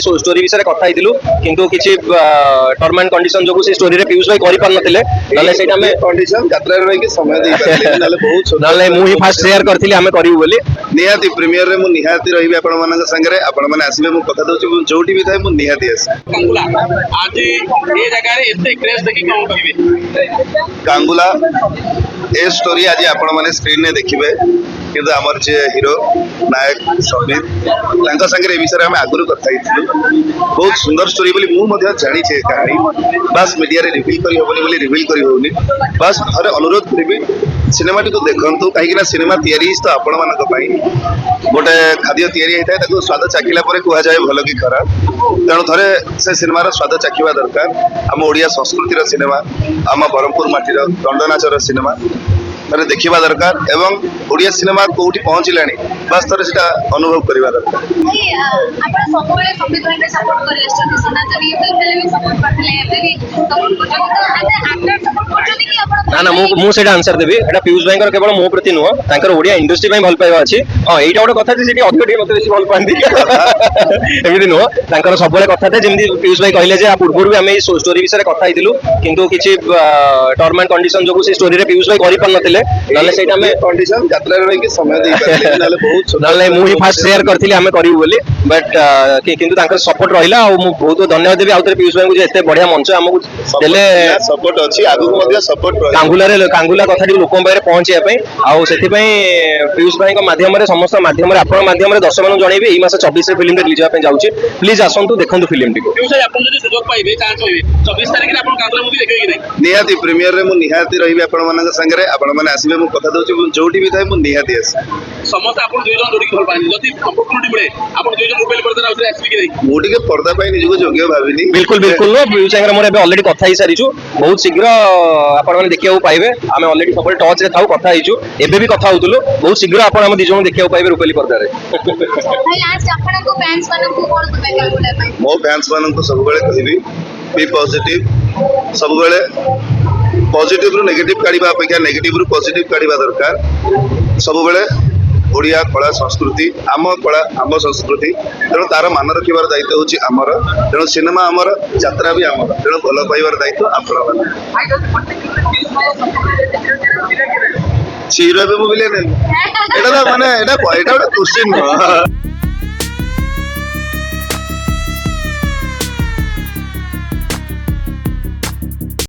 story विषय कथा हेतिलु किंतु किछि टर्म एंड कंडीशन जो से स्टोरी रे पीयूष भाई करि पार नथिले नले सेटा में कंडीशन यात्रा रे कि समय दे पाले नले बहुत नले मु ही फास्ट शेयर करथिली हमें करिवु बोली निहाती प्रीमियर रे मु निहाती रहिबे आपण मानक संगे आपण माने आसीबे मु कथा दउछि जोटी भी थाए मु निहाती आसी कांगुला आज ये जगह रे एते क्रेज देखि कोन कहबे कांगुला ए स्टोरी आज आपण माने स्क्रीन ने देखिबे किंतु हमर जे हीरो नायक समीर तांका संगे ए विषय हम आगुरु कथा हिथिलु बहुत सुंदर स्टोरी बोली मु मध्य जानि छे कहानी बस मीडिया रे रिवील करी होबनी बोली रिवील करी होउनी बस अरे अनुरोध करिबी सिनेमा टी को देखंतु काहे कि ना सिनेमा तयारी तो आपण मानक पई गोटे खाद्य तयारी हेता ताको स्वाद चाखिला परे कुहा जाय भलो कि खराब तेणु थरे से सिनेमा रो स्वाद चाखिबा दरकार हम ओडिया संस्कृति रो सिनेमा हम बरहमपुर माटी रो दंडनाच रो सिनेमा माने देखिबा दरकार एवं ओडिया सिनेमा कोठी पहुंचिलानी बस थरे सेटा अनुभव करिबा दरकार आपण सबले संविधान रे सपोर्ट करि आछथि सनातन युद्ध बेले भी सपोर्ट करथिले एबे भी सपोर्ट करछथि तो एक्टर सपोर्ट करछथि कि आपण ना ना मु सेटा आंसर देबी एटा पीयूष भाई कर केवल मो प्रति नुह तांकर ओडिया इंडस्ट्री भाई भल पाइबा अछि हां एटा गोटे कथा जे सेठी अधिक टी मते बेसी भल पांदी एमिति नुह तांकर सबले कथा ते जेमि पीयूष भाई कहले जे आ पूर्व भी हमें स्टोरी विषय कथा हितिलु किंतु किछि टर्म एंड कंडीशन जो से स्टोरी रे पीयूष भाई करि पार नथिले नले सेटा में कंडीशन यात्रा रे कि समय दे पाले नले बहुत नले मु ही फास्ट शेयर करथिली हमें करिवु बोली बट किंतु तांकर सपोर्ट रहिला और मु बहुत धन्यवाद देबी आउतरे पीयूष भाई को जे एते बढ़िया मंच हमकु देले सपोर्ट अछि आगु मध्य सपोर्ट कांगुला कथा लोकों पाखे पहुंचा आउ से पीयूष भाई माध्यम समस्त माध्यम आपण माध्यम दर्शक मान जनइबे एई मास 24 फिल्म रिलीज होगा जाऊँगी प्लीज आसतु देखु फिल्म टी सुजोग पाइबे चांस होइबे 24 तारिख रे आपण कांगुला मूवी देखबे कि नै निहाती प्रीमियर रे मु निहाती रहिबे आपण मानक संगे आपण माने आसीबे मु कथा दउछि जोटी भी थाए मु निहाती आसी समस्त आपण दुई जन जोडी भल पानी जति अपॉर्चुनिटी मिले आपण दुई जन मोबाइल पर्दा आउथरे आसीबे कि नै मु टिके पर्दा पाई निजको योग्य भाबिनी बिल्कुल बिल्कुल नो पीयूष भाई मोर एबे ऑलरेडी कथा ही सारिछु बहुत शीघ्र आपण माने देखिया पाइबे आमे ऑलरेडी सब टच रे थाउ कथा हिचु एबे भी कथा होतुलो बहुत शीघ्र आपण हम दिजो देखिया पाइबे रुपेली पर्दा रे भाई लास्ट आपण को फैंस मानन को कोन दुबे कांगुला भाई मो फैंस मानन को सब बेले कहिबी बी पॉजिटिव सब बेले पॉजिटिव रु नेगेटिव काढिबा अपेक्षा नेगेटिव रु पॉजिटिव काढिबा दरकार सब बेले ओडिया कला संस्कृति आम कला आम संस्कृति तेणु तार मान रखिबार दायित्व होछि आमर तेणु सिनेमा आमर यात्रा भी आमर तेणु भल पाइबार दायित्व आपण चिरो बे मोबिले ने एटा माने एटा गोटे क्वेश्चन